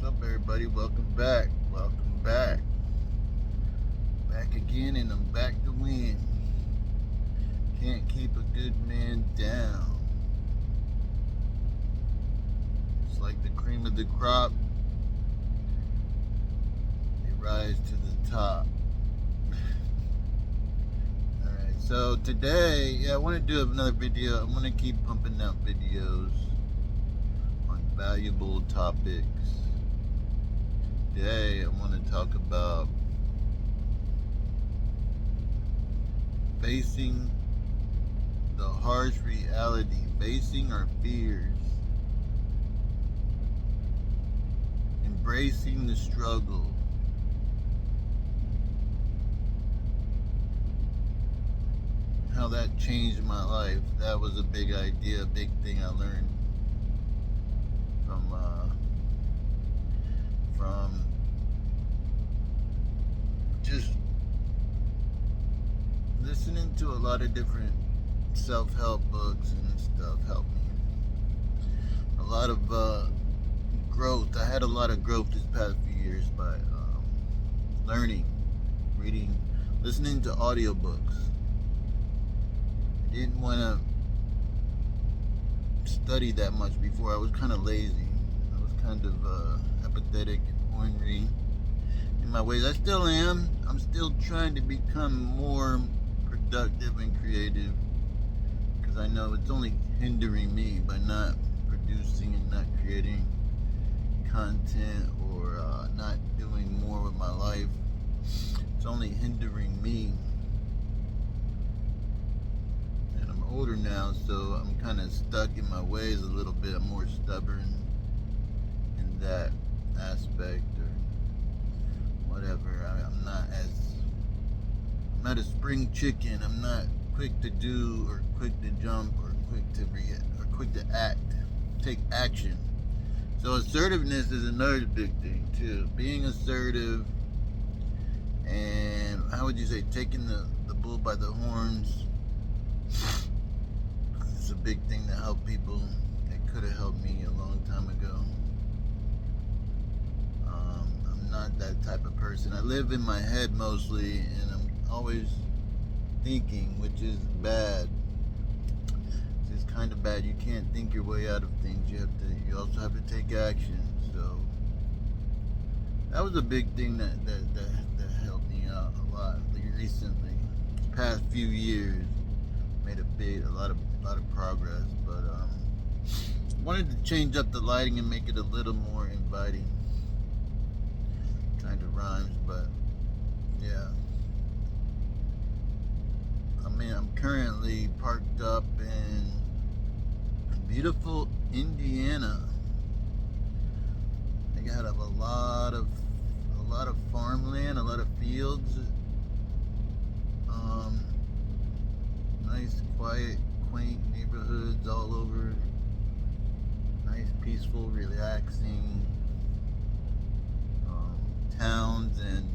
up, everybody? Welcome back. Welcome back. Back again, and I'm back to win. Can't keep a good man down. It's like the cream of the crop. They rise to the top. Alright, so today, I want to do another video. I want to keep pumping out videos on valuable topics. Today, I want to talk about facing the harsh reality, facing our fears, embracing the struggle, how that changed my life. That was a big idea, a big thing I learned from just listening to a lot of different self-help books and stuff helped me. A lot of growth. I had a lot of growth this past few years by learning, reading, listening to audiobooks. I didn't want to study that much before. I was kind of lazy. I was kind of apathetic and ornery in my ways. I still am. I'm still trying to become more productive and creative, because I know it's only hindering me by not producing and not creating content, or not doing more with my life. It's only hindering me. And I'm older now, so I'm kind of stuck in my ways a little bit. I'm more stubborn in that aspect, or whatever. I'm not a spring chicken. I'm not quick to do, or quick to jump, or quick to react, or quick to act, take action. So assertiveness is another big thing too. Being assertive, and how would you say, taking the bull by the horns. It's a big thing to help people. It could have helped me a long time ago. I'm not that type of person. I live in my head mostly, and I'm always thinking, which is bad. It's kind of bad. You can't think your way out of things. You also have to take action. So that was a big thing that helped me out a lot recently. The past few years made a lot of progress, but wanted to change up the lighting and make it a little more inviting. Kind of rhymes, but yeah. I'm currently parked up in beautiful Indiana. They got a lot of farmland, a lot of fields. Nice, quiet, quaint neighborhoods all over. Nice, peaceful, relaxing towns and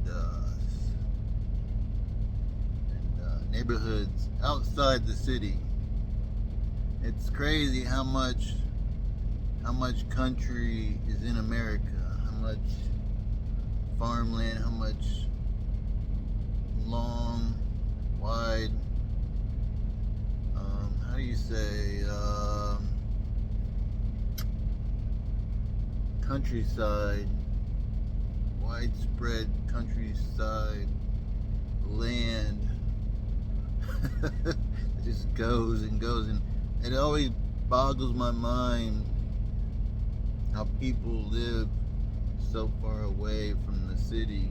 neighborhoods outside the city. It's crazy how much country is in America, how much farmland, how much long, wide, how do you say, countryside, widespread countryside land. It just goes and goes, and it always boggles my mind how people live so far away from the city.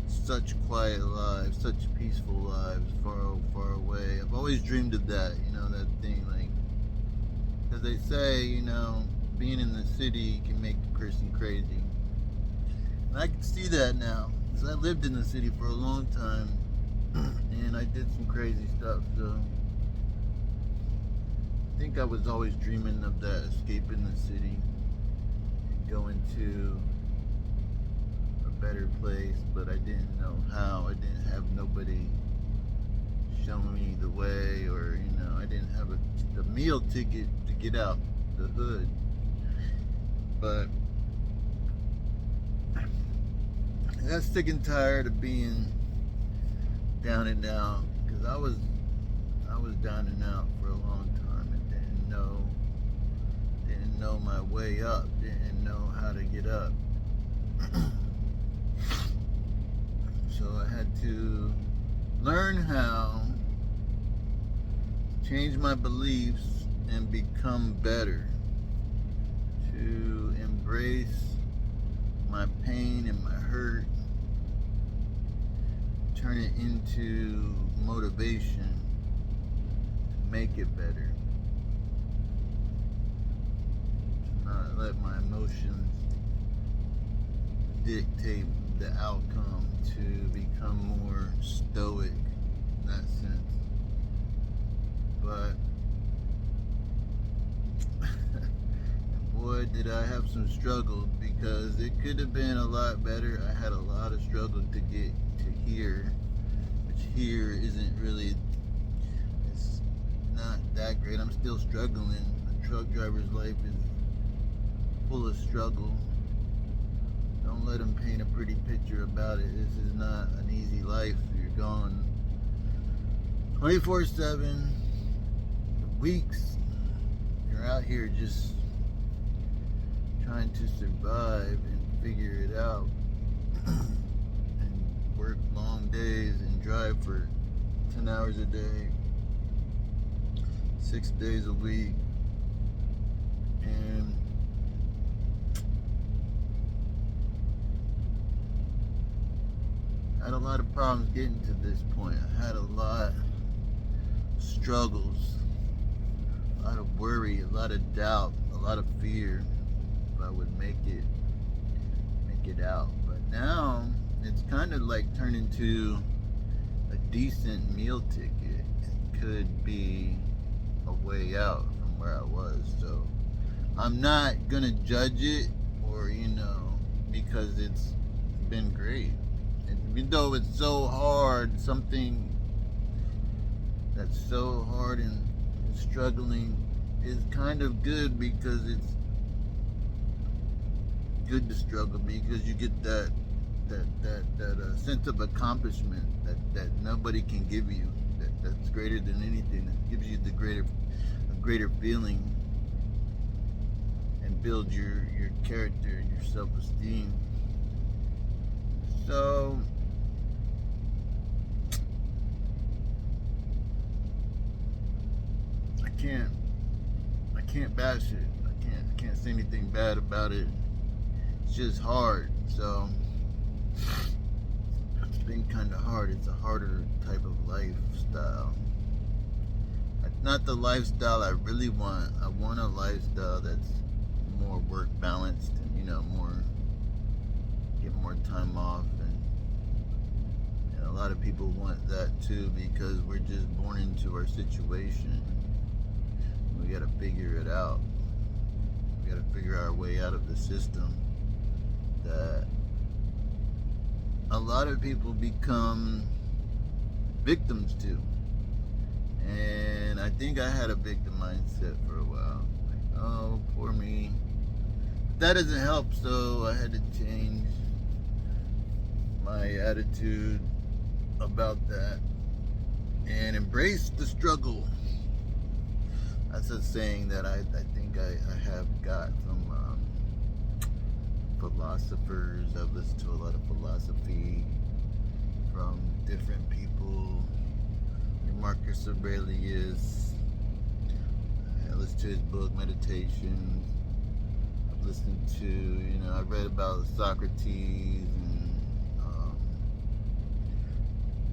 Such quiet lives, such peaceful lives, far away. I've always dreamed of that, that thing, like, because they say, being in the city can make a person crazy. And I can see that now, because I lived in the city for a long time, and I did some crazy stuff, so I think I was always dreaming of that, escaping the city, going to a better place, but I didn't know how. I didn't have nobody showing me the way, or I didn't have a meal ticket to get out the hood. But got sick and tired of being down and out, because I was down and out for a long time and didn't know my way up, didn't know how to get up. So I had to learn how to change my beliefs and become better, to embrace my pain and my hurt, turn it into motivation to make it better, to not let my emotions dictate the outcome, to become more stoic in that sense. But boy, did I have some struggle, because it could have been a lot better. I had a lot of struggle to get to here, which here isn't really, it's not that great. I'm still struggling. A truck driver's life is full of struggle. Don't let them paint a pretty picture about it. This is not an easy life. You're gone 24/7, weeks. You're out here just trying to survive and figure it out, and work long days and drive for 10 hours a day, 6 days a week, and I had a lot of problems getting to this point. I had a lot of struggles, a lot of worry, a lot of doubt, a lot of fear if I would make it out. But now it's kind of like turned into a decent meal ticket. It could be a way out from where I was. So I'm not gonna judge it, or because it's been great. And even though it's so hard, something that's so hard and struggling is kind of good, because it's good to struggle, because you get that sense of accomplishment that nobody can give you, that's greater than anything. That gives you a greater feeling, and builds your character and your self-esteem. So I can't bash it. I can't say anything bad about it. It's just hard. So it's been kind of hard. It's a harder type of lifestyle. Not the lifestyle I really want. I want a lifestyle that's more work balanced, and get more time off, and a lot of people want that too, because we're just born into our situation. We got to figure it out. We got to figure our way out of the system that a lot of people become victims to. And I think I had a victim mindset for a while. Like, oh, poor me. That doesn't help, so I had to change my attitude about that and embrace the struggle. That's a saying that I think I have got from philosophers. I've listened to a lot of philosophy from different people. Marcus Aurelius. I listened to his book, Meditations. I've listened to, I read about Socrates and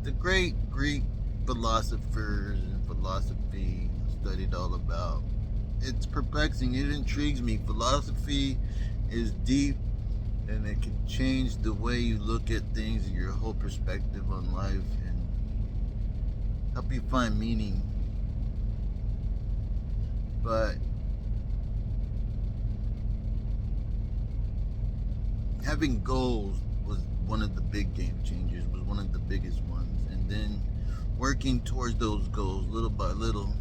the great Greek philosophers and philosophy. Studied all about. It's perplexing. It intrigues me. Philosophy is deep, and it can change the way you look at things and your whole perspective on life, and help you find meaning. But having goals was one of the big game changers, was one of the biggest ones. And then working towards those goals little by little.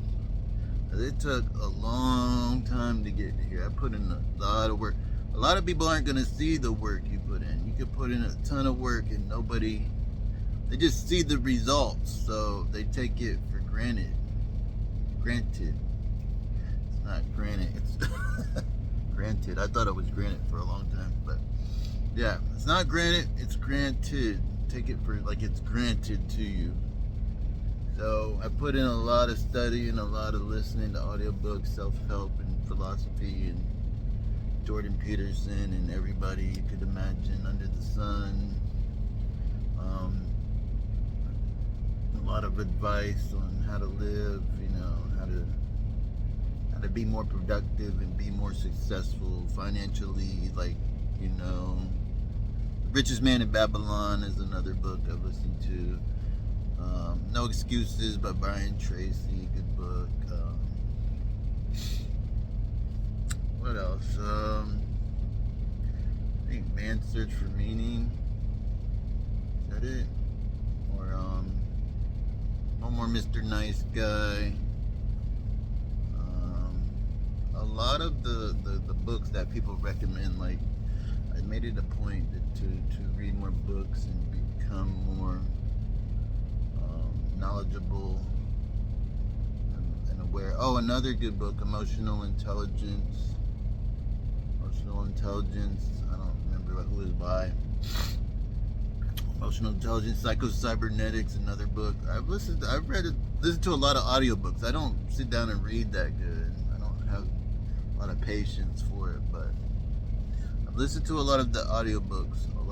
It took a long time to get here. I put in a lot of work. A lot of people aren't going to see the work you put in. You could put in a ton of work and they just see the results, so they take it for granted. It's not granted, it's granted. I thought it was granted for a long time, but yeah, it's not granted, it's granted. Take it for like it's granted to you. So I put in a lot of study and a lot of listening to audiobooks, self-help and philosophy and Jordan Peterson and everybody you could imagine under the sun. A lot of advice on how to live, how to be more productive and be more successful financially. Richest Man in Babylon is another book I've listened to. No Excuses by Brian Tracy, good book. What else? I think Man's Search for Meaning. Is that it? Or No More Mr. Nice Guy. A lot of the books that people recommend, like I made it a point to read more books and become more knowledgeable and aware. Oh, another good book, Emotional Intelligence. I don't remember who it was by. Emotional Intelligence, Psycho-Cybernetics, another book. I've listened to a lot of audiobooks. I don't sit down and read that good. I don't have a lot of patience for it, but I've listened to a lot of the audiobooks. I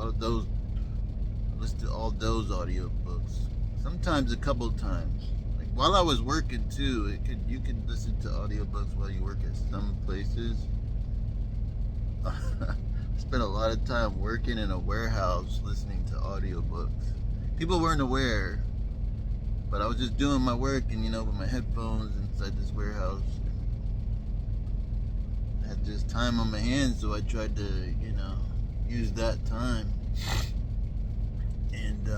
listened to all those audiobooks. Sometimes a couple times. Like while I was working too, you could listen to audiobooks while you work at some places. I spent a lot of time working in a warehouse listening to audiobooks. People weren't aware, but I was just doing my work and with my headphones inside this warehouse. I had just time on my hands, so I tried to, use that time. And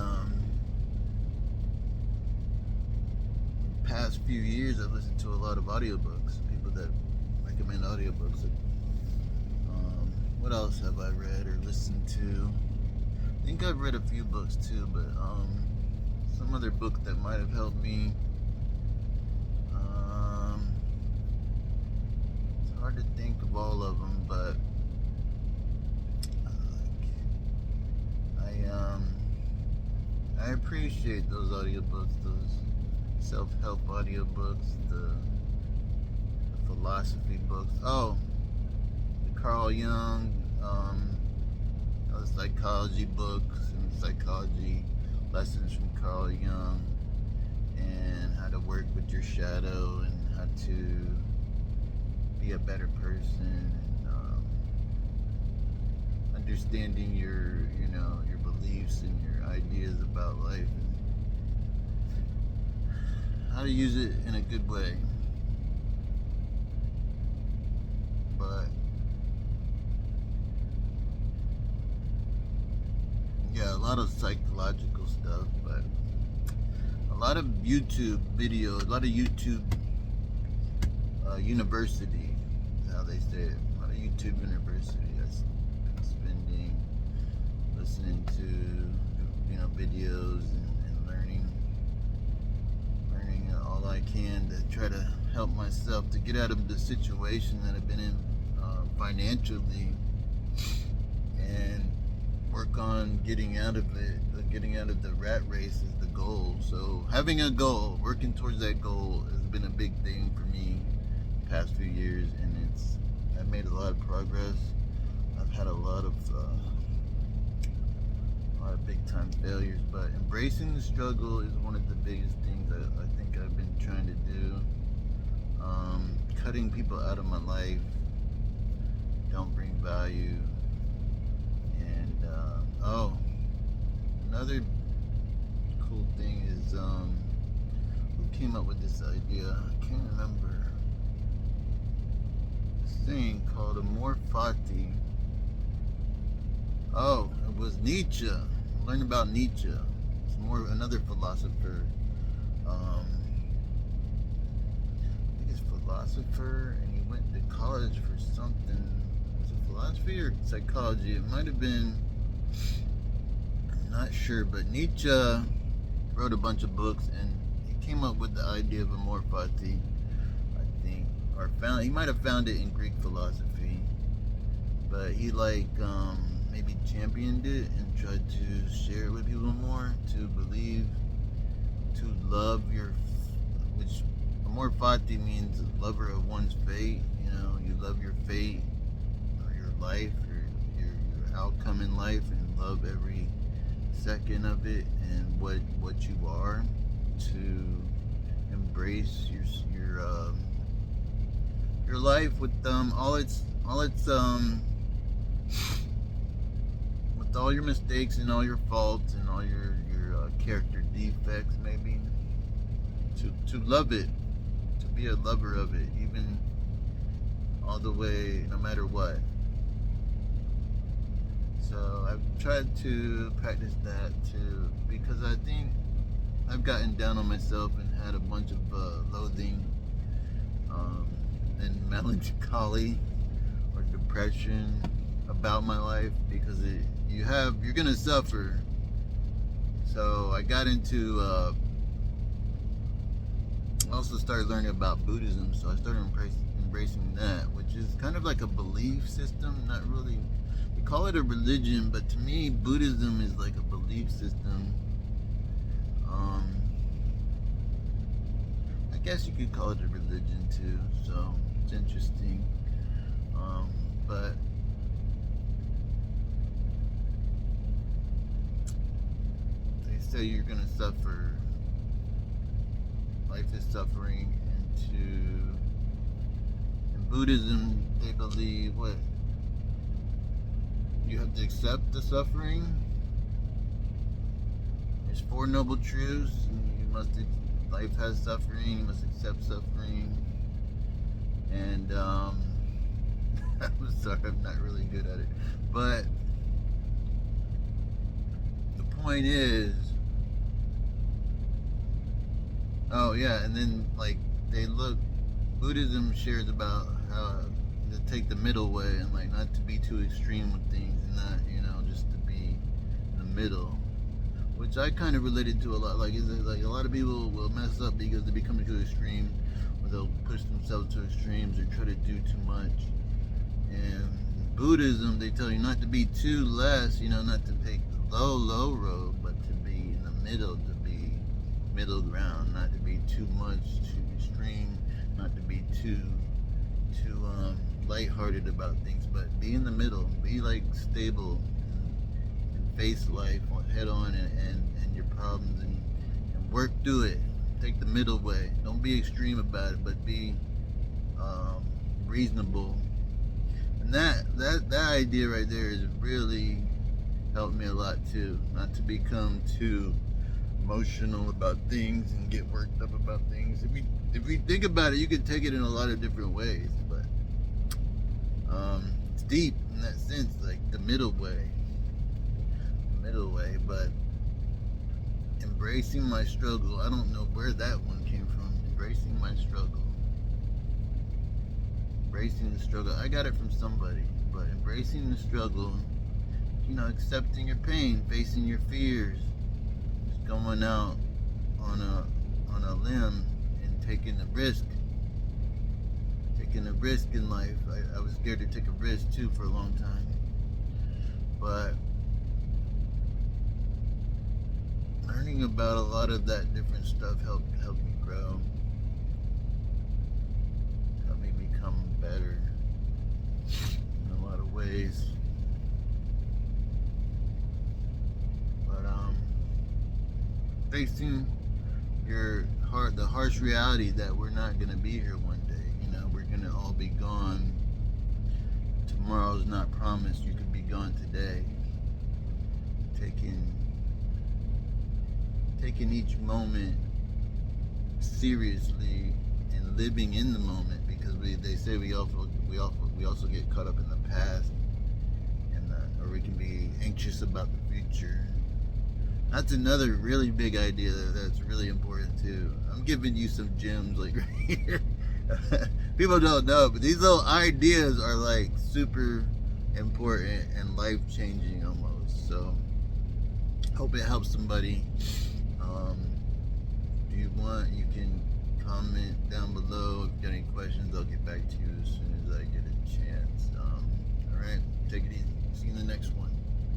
past few years I've listened to a lot of audiobooks, people that recommend audiobooks. What else have I read or listened to? I think I've read a few books too, but some other book that might have helped me. It's hard to think of all of them, but I appreciate those audiobooks, those self-help audiobooks, the philosophy books. Oh, the Carl Jung, psychology books and psychology lessons from Carl Jung, and how to work with your shadow and how to be a better person, and understanding your beliefs and your ideas about life, and how to use it in a good way. But yeah, a lot of psychological stuff, but a lot of YouTube video, a lot of YouTube university, how they say it, a lot of YouTube university. I'm spending listening to videos and learning all I can to try to help myself to get out of the situation that I've been in financially, and work on getting out of it. Getting out of the rat race is the goal. So having a goal, working towards that goal has been a big thing for me the past few years, and I've made a lot of progress. I've had a lot of big time failures, but embracing the struggle is one of the biggest things that I think I've been trying to do. Cutting people out of my life don't bring value. And another cool thing is who came up with this idea? I can't remember. This thing called Amor Fati. Oh, it was Nietzsche. I learned about Nietzsche. It's another philosopher. I think it's philosopher, and he went to college for something. Was it philosophy or psychology? It might have been not sure, but Nietzsche wrote a bunch of books, and he came up with the idea of amor fati, I think, or he might have found it in Greek philosophy, but he maybe championed it and tried to share it with people more, to believe, to love which amor fati means lover of one's fate. You know, you love your fate or your life, or your outcome in life, and love every second of it and what you are, to embrace your life with with all your mistakes and all your faults and all your character defects, maybe, to love it, to be a lover of it, even all the way, no matter what. So I've tried to practice that too, because I think I've gotten down on myself and had a bunch of loathing and melancholy or depression about my life, because you're gonna suffer. So I got into also started learning about Buddhism, so I started embracing that, which is kind of like a belief system. Not really, we call it a religion, but to me Buddhism is like a belief system. I guess you could call it a religion too, so it's interesting. But they say you're gonna suffer. Life is suffering, and in Buddhism they believe you have to accept the suffering. There's 4 noble truths, and life has suffering, you must accept suffering. And I'm sorry, I'm not really good at it, but the point is, oh yeah, and then Buddhism shares about how to take the middle way, and not to be too extreme with things, and not, just to be in the middle, which I kind of related to a lot. A lot of people will mess up because they become too extreme, or they'll push themselves to extremes or try to do too much. And in Buddhism, they tell you not to be too less, not to take the low road, but to be in the middle, to be middle ground, not to be too much, too extreme, not to be too lighthearted about things, but be in the middle, be stable, and face life head on, and your problems, and work through it. Take the middle way. Don't be extreme about it, but be reasonable. And that idea right there has really helped me a lot too, not to become too emotional about things and get worked up about things. If we think about it, you can take it in a lot of different ways, but it's deep in that sense, like the middle way. But embracing my struggle, I don't know where that one came from. Embracing my struggle, embracing the struggle, I got it from somebody, but embracing the struggle, accepting your pain, facing your fears, just going out on a limb and taking a risk in life. I was scared to take a risk too for a long time, but learning about a lot of that different stuff helped me grow, helped me become better in a lot of ways. But facing the harsh reality that we're not gonna be here one day. We're gonna all be gone. Tomorrow's not promised. You could be gone today. Taking each moment seriously and living in the moment, because they say we also get caught up in the past, or we can be anxious about the future. That's another really big idea that's really important too. I'm giving you some gems right here. People don't know, but these little ideas are super important and life-changing almost. So Hope it helps somebody. If you want, you can comment down below. If you got any questions, I'll get back to you as soon as I get a chance. All right, take it easy. See you in the next one.